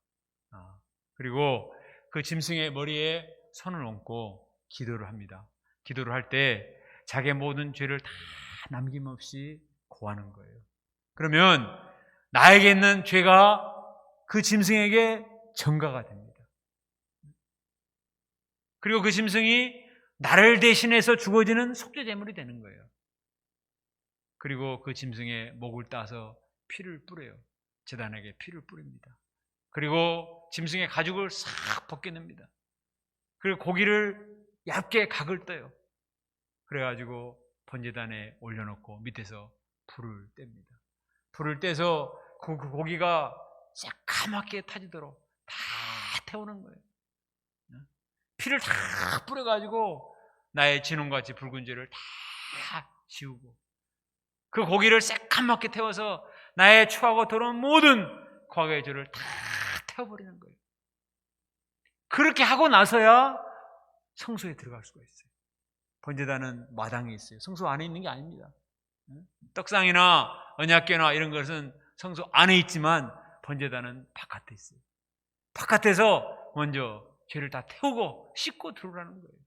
그리고 그 짐승의 머리에 손을 얹고 기도를 합니다. 기도를 할 때 자기의 모든 죄를 다 남김없이 고하는 거예요. 그러면 나에게 있는 죄가 그 짐승에게 전가가 됩니다. 그리고 그 짐승이 나를 대신해서 죽어지는 속죄제물이 되는 거예요. 그리고 그 짐승의 목을 따서 피를 뿌려요. 제단에게 피를 뿌립니다. 그리고 짐승의 가죽을 싹 벗겨냅니다. 그리고 고기를 얇게 각을 떠요. 그래가지고 번제단에 올려놓고 밑에서 불을 뗍니다. 불을 떼서 그 고기가 새까맣게 타지도록 다 태우는 거예요. 피를 다 뿌려가지고 나의 진홍같이 붉은 죄를 다 지우고 그 고기를 새까맣게 태워서 나의 추하고 더러운 모든 과거의 죄를 다 태워버리는 거예요. 그렇게 하고 나서야 성소에 들어갈 수가 있어요. 번제단은 마당에 있어요. 성소 안에 있는 게 아닙니다. 떡상이나 언약궤나 이런 것은 성소 안에 있지만 번제단은 바깥에 있어요. 바깥에서 먼저 죄를 다 태우고 씻고 들어오라는 거예요.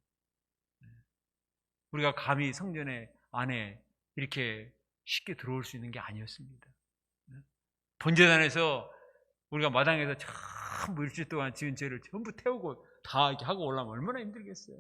우리가 감히 성전에 안에 이렇게 쉽게 들어올 수 있는 게 아니었습니다. 번제단에서 우리가 마당에서 전부 일주일 동안 지은 죄를 전부 태우고 다 이렇게 하고 올라면 얼마나 힘들겠어요.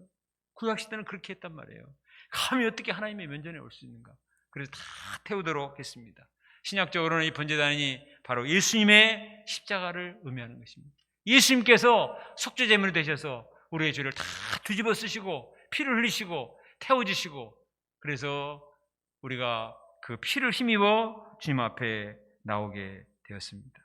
구약시대는 그렇게 했단 말이에요. 감히 어떻게 하나님의 면전에 올 수 있는가. 그래서 다 태우도록 했습니다. 신약적으로는 이 번제단이 바로 예수님의 십자가를 의미하는 것입니다. 예수님께서 속죄제물이 되셔서 우리의 죄를 다 뒤집어 쓰시고 피를 흘리시고 태워주시고 그래서 우리가 그 피를 힘입어 주님 앞에 나오게 되었습니다.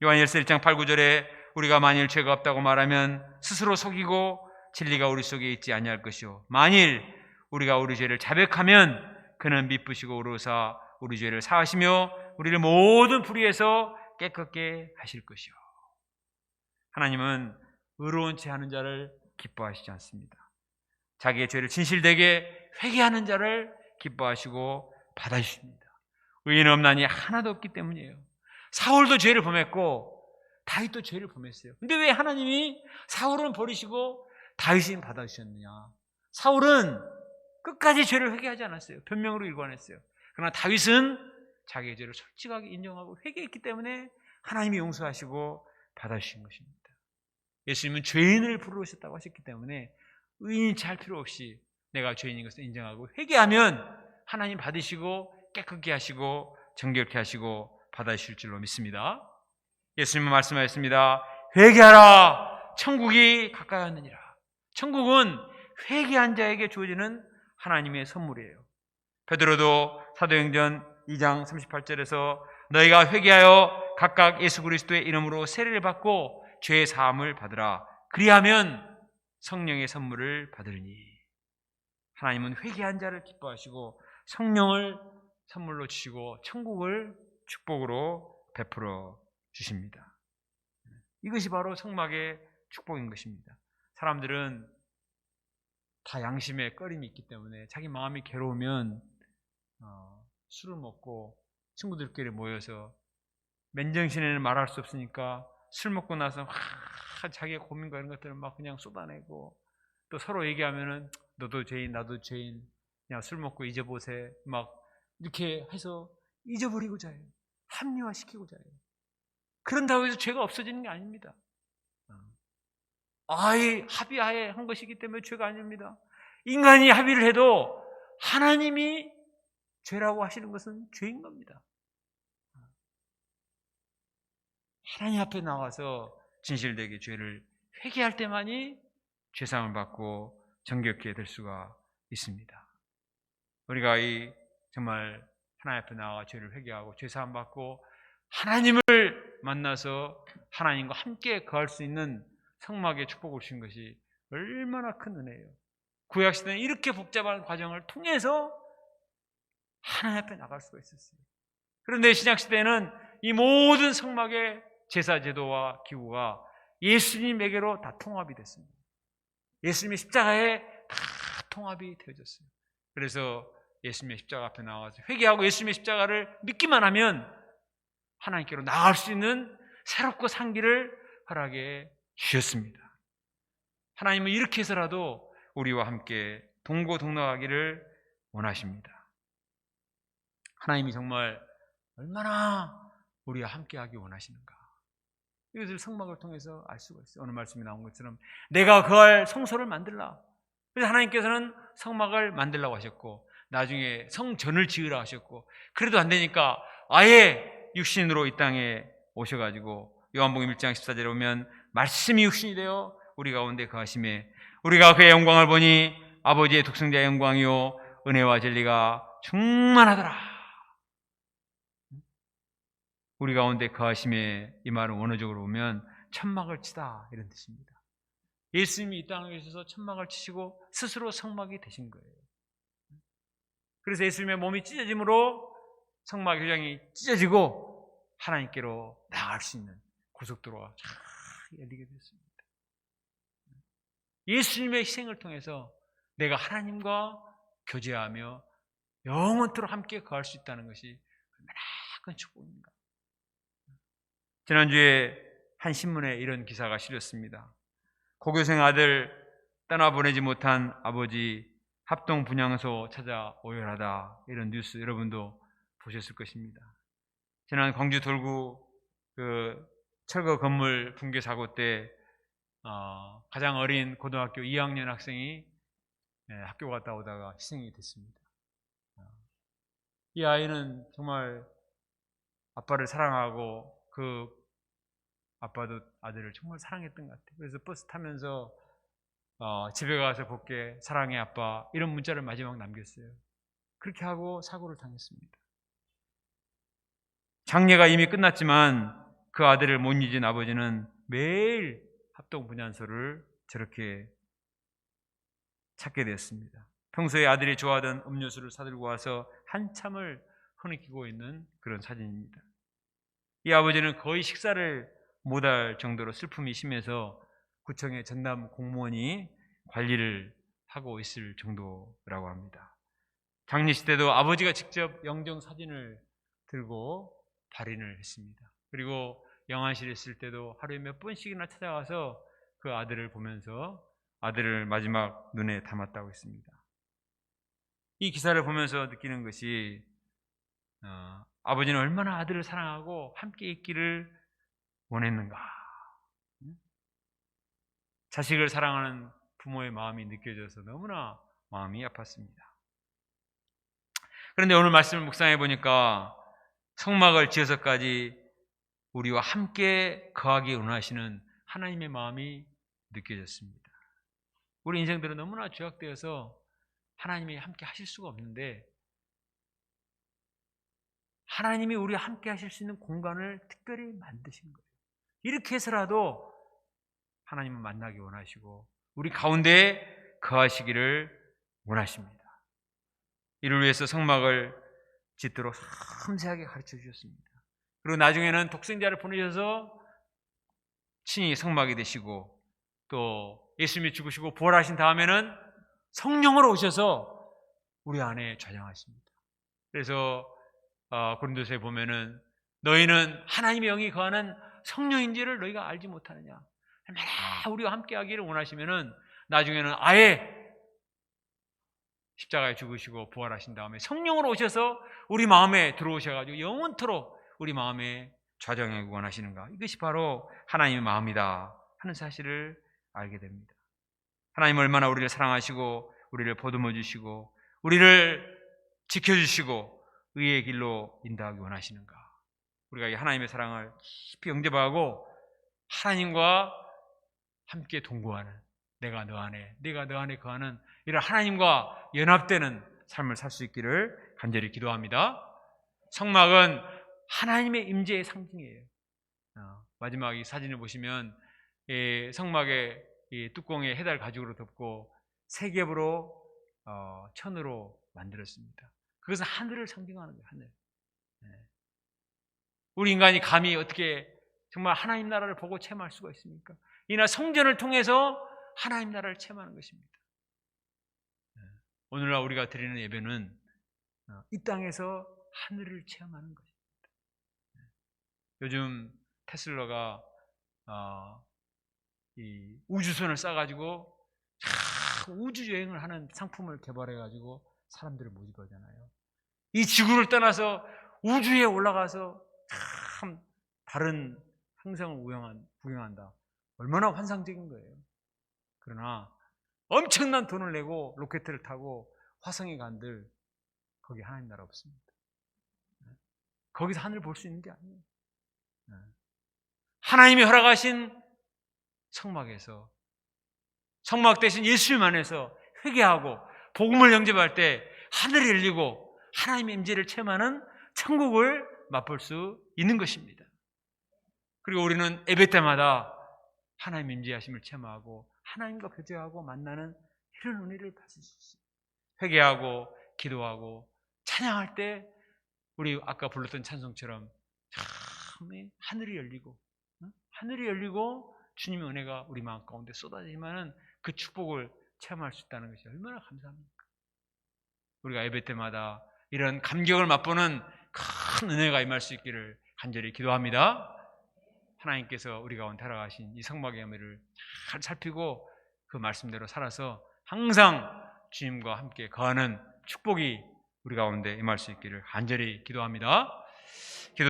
요한일서 1장 8, 9절에 우리가 만일 죄가 없다고 말하면 스스로 속이고 진리가 우리 속에 있지 아니할 것이요 만일 우리가 우리 죄를 자백하면 그는 미쁘시고 의로우사 우리 죄를 사하시며 우리를 모든 불의에서 깨끗게 하실 것이요. 하나님은 의로운 채 하는 자를 기뻐하시지 않습니다. 자기의 죄를 진실되게 회개하는 자를 기뻐하시고 받아주십니다. 의인 없나니 하나도 없기 때문이에요. 사울도 죄를 범했고 다윗도 죄를 범했어요. 근데 왜 하나님이 사울은 버리시고 다윗은 받아주셨느냐? 사울은 끝까지 죄를 회개하지 않았어요. 변명으로 일관했어요. 그러나 다윗은 자기의 죄를 솔직하게 인정하고 회개했기 때문에 하나님이 용서하시고 받아주신 것입니다. 예수님은 죄인을 부르셨다고 하셨기 때문에 의인이 할 필요 없이 내가 죄인인 것을 인정하고 회개하면 하나님 받으시고 깨끗게 하시고 정결케 하시고 받아주실 줄로 믿습니다. 예수님은 말씀하셨습니다. 회개하라 천국이 가까이 왔느니라. 천국은 회개한 자에게 주어지는 하나님의 선물이에요. 베드로도 사도행전 2장 38절에서 너희가 회개하여 각각 예수 그리스도의 이름으로 세례를 받고 죄의 사함을 받으라. 그리하면 성령의 선물을 받으리니. 하나님은 회개한 자를 기뻐하시고 성령을 선물로 주시고 천국을 축복으로 베풀어 주십니다. 이것이 바로 성막의 축복인 것입니다. 사람들은 다 양심에 꺼림이 있기 때문에 자기 마음이 괴로우면 술을 먹고 친구들끼리 모여서 맨정신에는 말할 수 없으니까 술 먹고 나서 자기의 고민과 이런 것들을 막 그냥 쏟아내고, 또 서로 얘기하면은 너도 죄인 나도 죄인 그냥 술 먹고 잊어보세 막 이렇게 해서 잊어버리고자 해요. 합리화시키고자 해요. 그런다고 해서 죄가 없어지는 게 아닙니다. 합의하에 한 것이기 때문에 죄가 아닙니다. 인간이 합의를 해도 하나님이 죄라고 하시는 것은 죄인 겁니다. 하나님 앞에 나와서 진실되게 죄를 회개할 때만이 죄상을 받고 정결케 될 수가 있습니다. 우리가 정말 하나님 앞에 나와 죄를 회개하고 죄사함 받고 하나님을 만나서 하나님과 함께 거할 수 있는 성막의 축복을 주신 것이 얼마나 큰 은혜예요. 구약시대는 이렇게 복잡한 과정을 통해서 하나님 앞에 나갈 수가 있었어요. 그런데 신약시대에는 이 모든 성막의 제사 제도와 기구가 예수님에게로 다 통합이 됐습니다. 예수님의 십자가에 다 통합이 되어졌어요. 그래서 예수님의 십자가 앞에 나와서 회개하고 예수님의 십자가를 믿기만 하면 하나님께로 나갈 수 있는 새롭고 산 길을 허락해 주셨습니다. 하나님은 이렇게 해서라도 우리와 함께 동고동락하기를 원하십니다. 하나님이 정말 얼마나 우리와 함께하기 원하시는가, 이것을 성막을 통해서 알 수가 있어요. 오늘 말씀이 나온 것처럼 내가 거할 성소를 만들라. 그래서 하나님께서는 성막을 만들라고 하셨고 나중에 성전을 지으라 하셨고, 그래도 안 되니까 아예 육신으로 이 땅에 오셔가지고 요한복음 1장 14절에 보면 말씀이 육신이 되어 우리 가운데 거하심에 우리가 그의 영광을 보니 아버지의 독생자의 영광이요 은혜와 진리가 충만하더라. 우리 가운데 거하심에, 이 말은 원어적으로 보면 천막을 치다 이런 뜻입니다. 예수님이 이 땅에 계셔서 천막을 치시고 스스로 성막이 되신 거예요. 그래서 예수님의 몸이 찢어짐으로 성막 교장이 찢어지고 하나님께로 나아갈 수 있는 고속도로가 쫙 열리게 됐습니다. 예수님의 희생을 통해서 내가 하나님과 교제하며 영원토록 함께 거할 수 있다는 것이 얼마나 큰 축복입니까? 지난주에 한 신문에 이런 기사가 실렸습니다. 고교생 아들 떠나보내지 못한 아버지 합동 분향소 찾아 오열하다, 이런 뉴스 여러분도 보셨을 것입니다. 지난 광주 돌구 철거 건물 붕괴 사고 때 가장 어린 고등학교 2학년 학생이 학교 갔다 오다가 희생이 됐습니다. 이 아이는 정말 아빠를 사랑하고 그 아빠도 아들을 정말 사랑했던 것 같아요. 그래서 버스 타면서 집에 가서 볼게, 사랑해 아빠, 이런 문자를 마지막 남겼어요. 그렇게 하고 사고를 당했습니다. 장례가 이미 끝났지만 그 아들을 못 잊은 아버지는 매일 합동분향소를 저렇게 찾게 되었습니다. 평소에 아들이 좋아하던 음료수를 사들고 와서 한참을 흐느끼고 있는 그런 사진입니다. 이 아버지는 거의 식사를 못할 정도로 슬픔이 심해서 구청의 전담 공무원이 관리를 하고 있을 정도라고 합니다. 장례식 때도 아버지가 직접 영정 사진을 들고 발인을 했습니다. 그리고 영안실에 있을 때도 하루에 몇 번씩이나 찾아가서 그 아들을 보면서 아들을 마지막 눈에 담았다고 했습니다. 이 기사를 보면서 느끼는 것이 아버지는 얼마나 아들을 사랑하고 함께 있기를 원했는가. 자식을 사랑하는 부모의 마음이 느껴져서 너무나 마음이 아팠습니다. 그런데 오늘 말씀을 묵상해 보니까 성막을 지어서까지 우리와 함께 거하기 원하시는 하나님의 마음이 느껴졌습니다. 우리 인생들은 너무나 죄악되어서 하나님이 함께 하실 수가 없는데, 하나님이 우리와 함께 하실 수 있는 공간을 특별히 만드신 거예요. 이렇게 해서라도 하나님을 만나기 원하시고 우리 가운데에 거하시기를 원하십니다. 이를 위해서 성막을 짓도록 섬세하게 가르쳐 주셨습니다. 그리고 나중에는 독생자를 보내셔서 친히 성막이 되시고, 또 예수님이 죽으시고 부활하신 다음에는 성령으로 오셔서 우리 안에 좌정하십니다. 그래서 고린도서에 보면은 너희는 하나님의 영이 거하는 성령인지를 너희가 알지 못하느냐. 얼마나 우리와 함께 하기를 원하시면은 나중에는 아예 십자가에 죽으시고 부활하신 다음에 성령으로 오셔서 우리 마음에 들어오셔가지고 영원토록 우리 마음에 좌정하기 원하시는가. 이것이 바로 하나님의 마음이다 하는 사실을 알게 됩니다. 하나님은 얼마나 우리를 사랑하시고 우리를 보듬어 주시고 우리를 지켜주시고 의의 길로 인도하기 원하시는가. 우리가 이 하나님의 사랑을 깊이 영접하고 하나님과 함께 동거하는, 내가 너 안에, 네가 너 안에 거하는 이런 하나님과 연합되는 삶을 살 수 있기를 간절히 기도합니다. 성막은 하나님의 임재의 상징이에요. 마지막 이 사진을 보시면 성막의 이 뚜껑에 해달 가죽으로 덮고 세 겹으로 천으로 만들었습니다. 그것은 하늘을 상징하는 거예요. 하늘. 우리 인간이 감히 어떻게 정말 하나님 나라를 보고 체험할 수가 있습니까? 이나 성전을 통해서 하나님 나라를 체험하는 것입니다. 오늘날 우리가 드리는 예배는 이 땅에서 하늘을 체험하는 것입니다. 요즘 테슬라가 이 우주선을 쏴가지고 우주 여행을 하는 상품을 개발해가지고 사람들을 모집하잖아요. 이 지구를 떠나서 우주에 올라가서 참 다른 행성을 구경한다. 얼마나 환상적인 거예요. 그러나 엄청난 돈을 내고 로켓을 타고 화성에 간들 거기 하나님 나라 없습니다. 거기서 하늘 볼 수 있는 게 아니에요. 하나님이 허락하신 성막에서, 성막 대신 예수님 안에서 회개하고 복음을 영접할 때 하늘이 열리고 하나님의 임재를 체험하는 천국을 맛볼 수 있는 것입니다. 그리고 우리는 예배 때마다 하나님의 임재하심을 체험하고 하나님과 교제하고 만나는 이런 은혜를 받을 수 있어요. 회개하고 기도하고 찬양할 때 우리 아까 불렀던 찬송처럼 참 하늘이 열리고 주님의 은혜가 우리 마음 가운데 쏟아지면은 그 축복을 체험할 수 있다는 것이 얼마나 감사합니까? 우리가 예배 때마다 이런 감격을 맛보는 큰 은혜가 임할 수 있기를 간절히 기도합니다. 하나님께서 우리 가운데 허락하신 이 성막의 의미를 잘 살피고 그 말씀대로 살아서 항상 주님과 함께 거하는 축복이 우리 가운데 임할 수 있기를 간절히 기도합니다.